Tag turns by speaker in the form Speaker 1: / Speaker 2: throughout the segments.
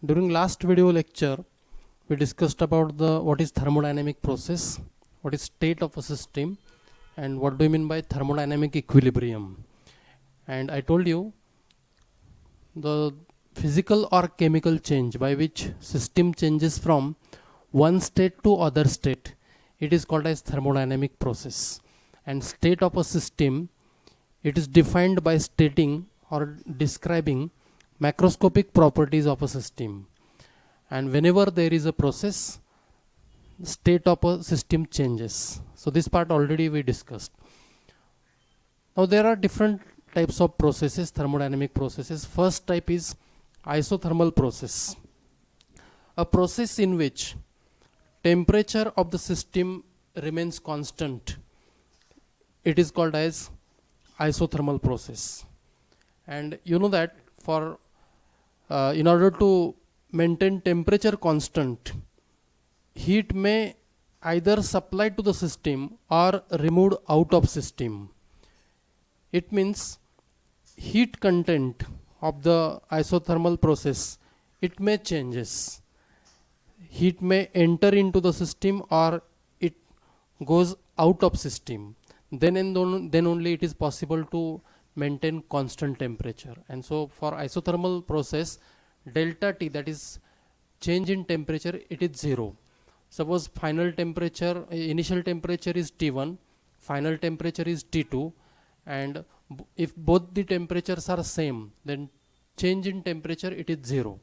Speaker 1: During last video lecture, we discussed about the what is thermodynamic process, what is state of a system, and what do you mean by thermodynamic equilibrium. And I told you the physical or chemical change by which system changes from one state to other state, it is called as thermodynamic process. And state of a system, it is defined by stating or describing macroscopic properties of a system. And whenever there is a process, state of a system changes. So this part already we discussed. Now there are different types of processes, thermodynamic processes. First type is isothermal process, a process in which temperature of the system remains constant. It is called as isothermal process. And you know that for in order to maintain temperature constant, heat may either supplied to the system or removed out of system. It means heat content of the isothermal process, it may changes. Heat may enter into the system or it goes out of system. Then only it is possible to maintain constant temperature. And so for isothermal process, delta T, that is change in temperature, it is 0. Suppose final temperature, initial temperature is T1, final temperature is T2, and if both the temperatures are same, then change in temperature, it is 0.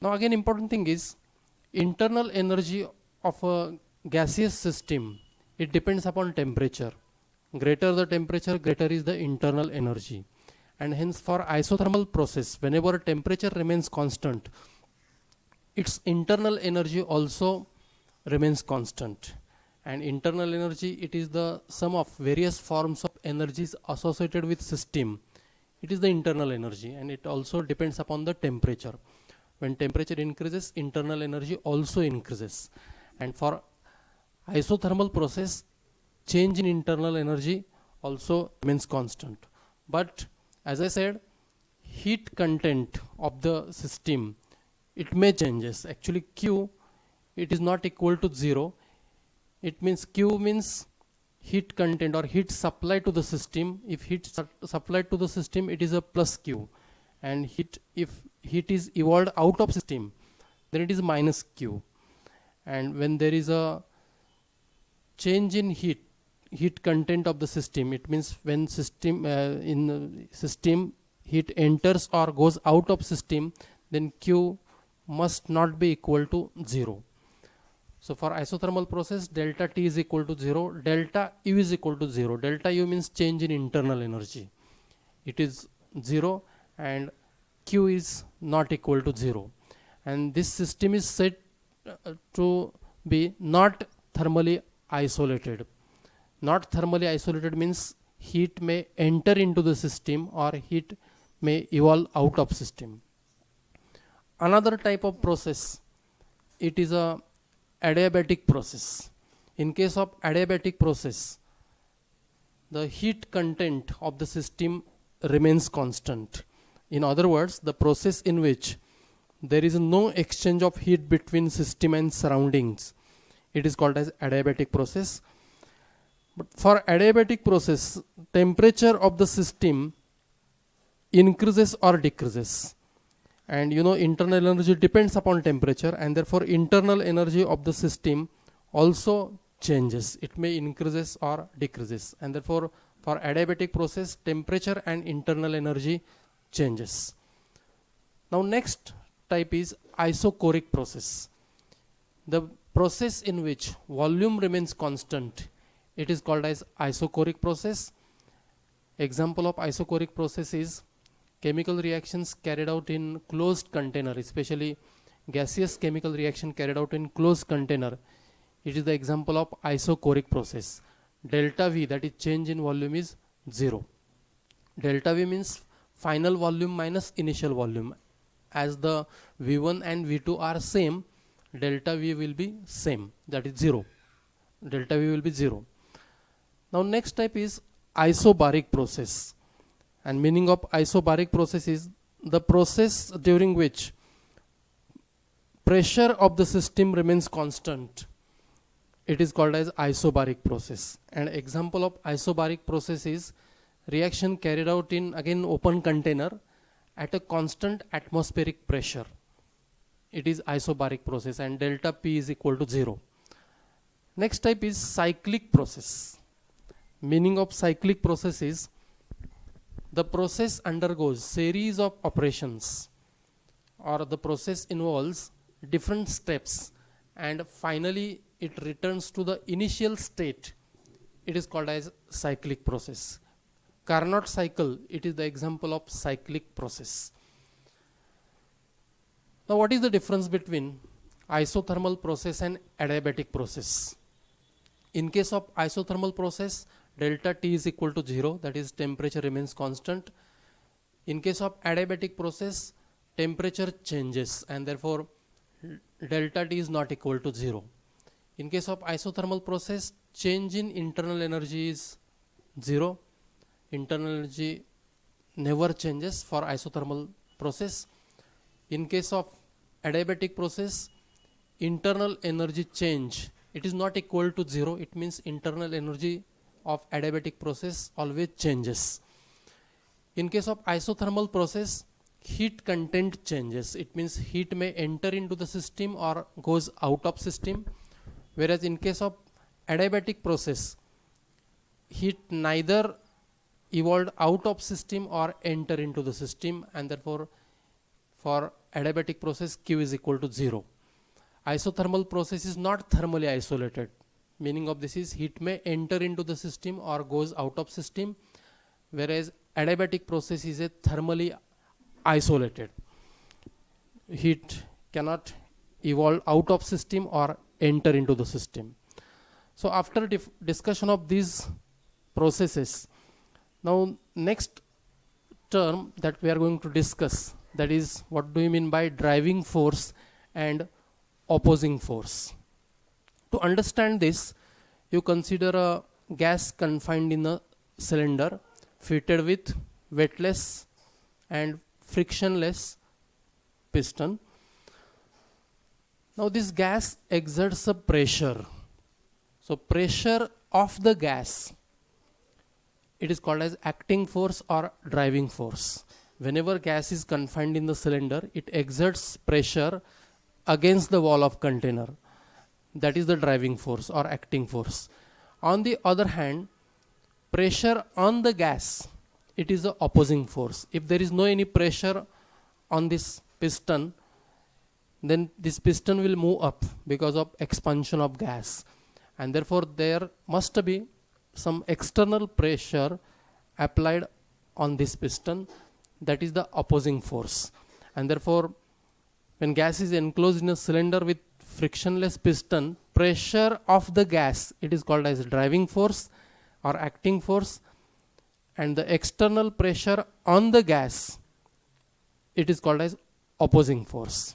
Speaker 1: Now again, important thing is internal energy of a gaseous system, it depends upon temperature. Greater the temperature, greater is the internal energy. And hence for isothermal process, whenever temperature remains constant, its internal energy also remains constant. And internal energy, it is the sum of various forms of energies associated with system. It is the internal energy, and it also depends upon the temperature. When temperature increases, internal energy also increases. And for isothermal process, change in internal energy also remains constant. But as I said, heat content of the system, it may changes. Actually Q, it is not equal to 0. It means Q means heat content or heat supply to the system. If heat supplied to the system, it is a plus Q. And heat, if heat is evolved out of system, then it is minus Q. And when there is a change in heat content of the system, it means when system in system heat enters or goes out of system, then Q must not be equal to 0. So for isothermal process, delta T is equal to 0, delta U is equal to 0. Delta U means change in internal energy, it is 0, and Q is not equal to 0. And this system is said to be not thermally isolated. Not thermally isolated means heat may enter into the system or heat may evolve out of system. Another type of process, it is a adiabatic process. In case of adiabatic process, the heat content of the system remains constant. In other words, the process in which there is no exchange of heat between system and surroundings, it is called as adiabatic process. But for adiabatic process, temperature of the system increases or decreases. And you know, internal energy depends upon temperature, and therefore internal energy of the system also changes. It may increases or decreases. And therefore for adiabatic process, temperature and internal energy changes. Now next type is isochoric process, the process in which volume remains constant. It is called as isochoric process. Example of isochoric process is chemical reactions carried out in closed container, especially gaseous chemical reaction carried out in closed container. It is the example of isochoric process. Delta V, that is change in volume, is 0. Delta V means final volume minus initial volume. As the V1 and V2 are same, delta V will be same, that is 0. Delta V will be 0. Now next type is isobaric process. And meaning of isobaric process is the process during which pressure of the system remains constant, it is called as isobaric process. An example of isobaric process is reaction carried out in again open container at a constant atmospheric pressure. It is isobaric process and delta P is equal to 0. Next type is cyclic process. Meaning of cyclic process is the process undergoes series of operations, or the process involves different steps and finally it returns to the initial state. It is called as cyclic process. Carnot cycle, it is the example of cyclic process. Now what is the difference between isothermal process and adiabatic process? In case of isothermal process, delta T is equal to 0, that is temperature remains constant. In case of adiabatic process, temperature changes and therefore delta T is not equal to 0. In case of isothermal process, change in internal energy is 0. Internal energy never changes for isothermal process. In case of adiabatic process, internal energy change, it is not equal to 0. It means internal energy of adiabatic process always changes. In case of isothermal process, heat content changes. It means heat may enter into the system or goes out of system. Whereas in case of adiabatic process, heat neither evolved out of system or enter into the system, and therefore for adiabatic process Q is equal to 0. Isothermal process is not thermally isolated. Meaning of this is heat may enter into the system or goes out of system, whereas adiabatic process is a thermally isolated. Heat cannot evolve out of system or enter into the system. So after discussion of these processes, now next term that we are going to discuss, that is what do you mean by driving force and opposing force. To understand this, you consider a gas confined in a cylinder fitted with weightless and frictionless piston. Now this gas exerts a pressure. So pressure of the gas, it is called as acting force or driving force. Whenever gas is confined in the cylinder, it exerts pressure against the wall of container. That is the driving force or acting force. On the other hand, pressure on the gas, it is the opposing force. If there is no any pressure on this piston, then this piston will move up because of expansion of gas, and therefore there must be some external pressure applied on this piston, that is the opposing force. And therefore when gas is enclosed in a cylinder with frictionless piston, pressure of the gas, it is called as driving force or acting force, and the external pressure on the gas, it is called as opposing force.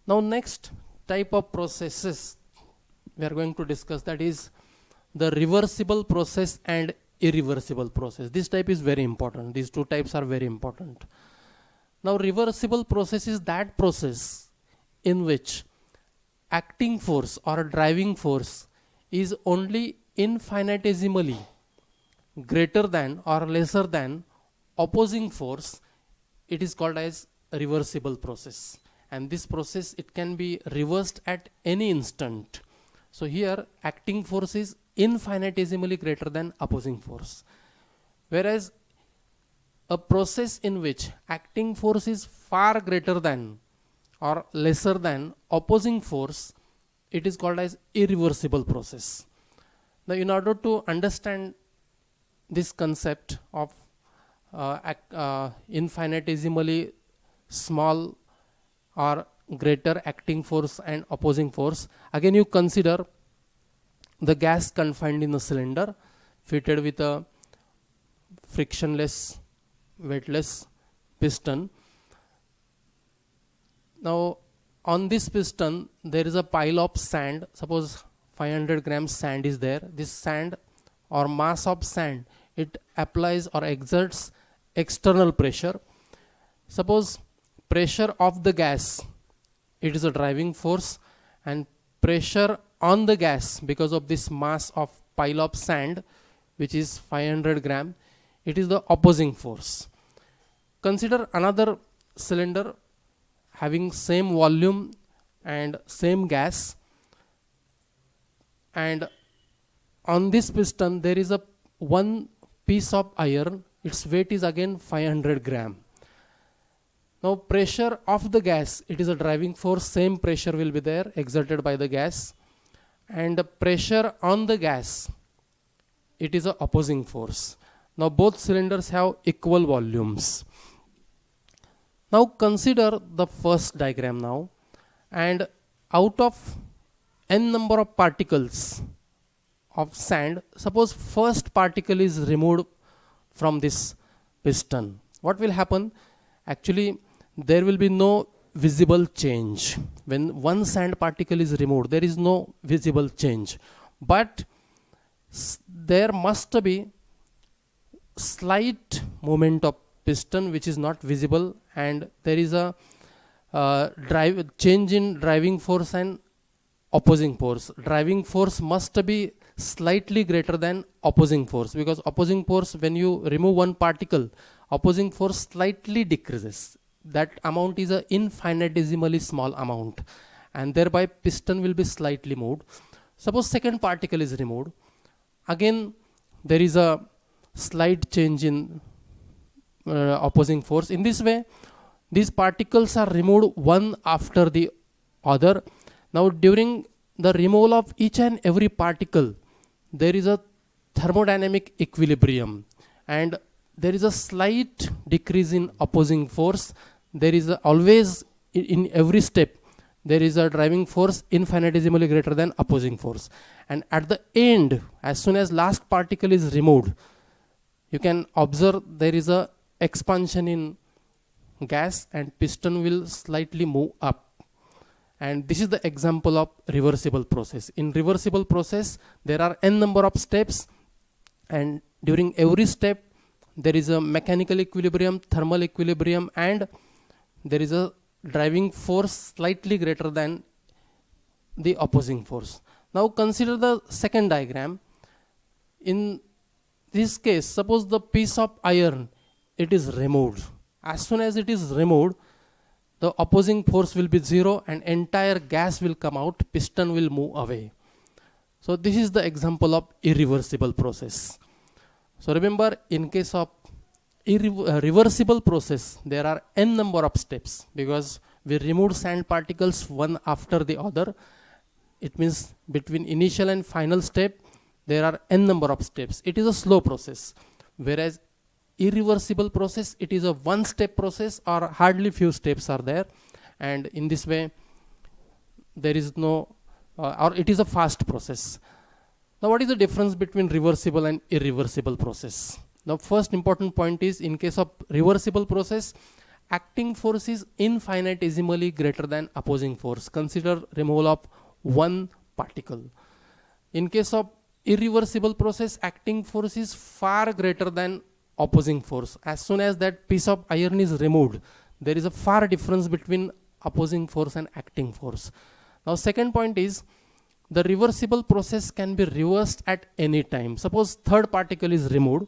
Speaker 1: Now next type of processes we are going to discuss, that is the reversible process and irreversible process. This type is very important. These two types are very important. Now reversible process is that process in which acting force or driving force is only infinitesimally greater than or lesser than opposing force. It is called as a reversible process, and this process, it can be reversed at any instant. So here acting force is infinitesimally greater than opposing force, whereas a process in which acting force is far greater than or lesser than opposing force, it is called as irreversible process. Now in order to understand this concept of infinitesimally small or greater acting force and opposing force, again you consider the gas confined in a cylinder fitted with a frictionless weightless piston. Now on this piston there is a pile of sand. Suppose 500 grams sand is there. This sand or mass of sand, it applies or exerts external pressure. Suppose pressure of the gas it is a driving force, and pressure on the gas because of this mass of pile of sand, which is 500 gram, it is the opposing force. Consider another cylinder having same volume and same gas, and on this piston there is a one piece of iron, its weight is again 500 gram. Now pressure of the gas, it is a driving force, same pressure will be there exerted by the gas, and the pressure on the gas, it is a opposing force. Now both cylinders have equal volumes. Now consider the first diagram now, and out of n number of particles of sand, suppose first particle is removed from this piston. What will happen? Actually, there will be no visible change. When one sand particle is removed, there is no visible change. But there must be slight movement of piston which is not visible, and there is a change in driving force and opposing force. Driving force must be slightly greater than opposing force, because opposing force, when you remove one particle, opposing force slightly decreases. That amount is a infinitesimally small amount, and thereby piston will be slightly moved. Suppose second particle is removed, again there is a slight change in opposing force. In this way, these particles are removed one after the other. Now during the removal of each and every particle, there is a thermodynamic equilibrium, and there is a slight decrease in opposing force. There is always in every step there is a driving force infinitesimally greater than opposing force, and at the end, as soon as last particle is removed, you can observe there is a expansion in gas and piston will slightly move up. And this is the example of reversible process. In reversible process, there are n number of steps, and during every step there is a mechanical equilibrium, thermal equilibrium, and there is a driving force slightly greater than the opposing force. Now consider the second diagram. In this case, suppose the piece of iron, it is removed. As soon as it is removed, the opposing force will be zero and entire gas will come out, piston will move away. So this is the example of irreversible process. So remember, in case of reversible process, there are n number of steps, because we removed sand particles one after the other. It means between initial and final step, there are n number of steps. It is a slow process. Whereas irreversible process, it is a one step process, or hardly few steps are there, and in this way there is no or it is a fast process. Now what is the difference between reversible and irreversible process? Now first important point is, in case of reversible process, acting force is infinitesimally greater than opposing force. Consider removal of one particle. In case of irreversible process, acting force is far greater than opposing force. As soon as that piece of iron is removed, there is a far difference between opposing force and acting force. Now second point is, the reversible process can be reversed at any time. Suppose third particle is removed,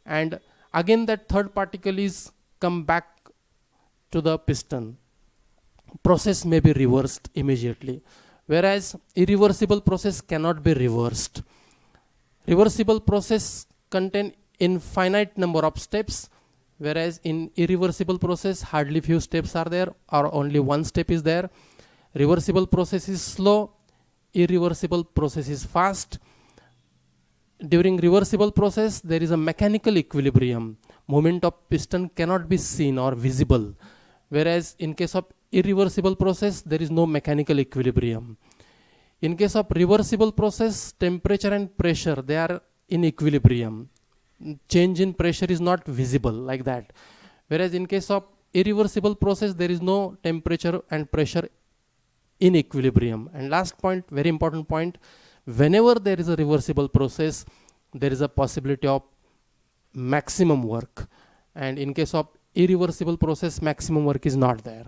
Speaker 1: and again that third particle is come back to the piston. Process may be reversed immediately, whereas irreversible process cannot be reversed. Reversible process contain infinite number of steps, whereas in irreversible process hardly few steps are there, or only one step is there. Reversible process is slow, irreversible process is fast. During reversible process, there is a mechanical equilibrium. Movement of piston cannot be seen or visible, whereas in case of irreversible process, there is no mechanical equilibrium. In case of reversible process, temperature and pressure, they are in equilibrium. Change in pressure is not visible like that. Whereas in case of irreversible process, there is no temperature and pressure in equilibrium. And last point, very important point, whenever there is a reversible process, there is a possibility of maximum work. And in case of irreversible process, maximum work is not there.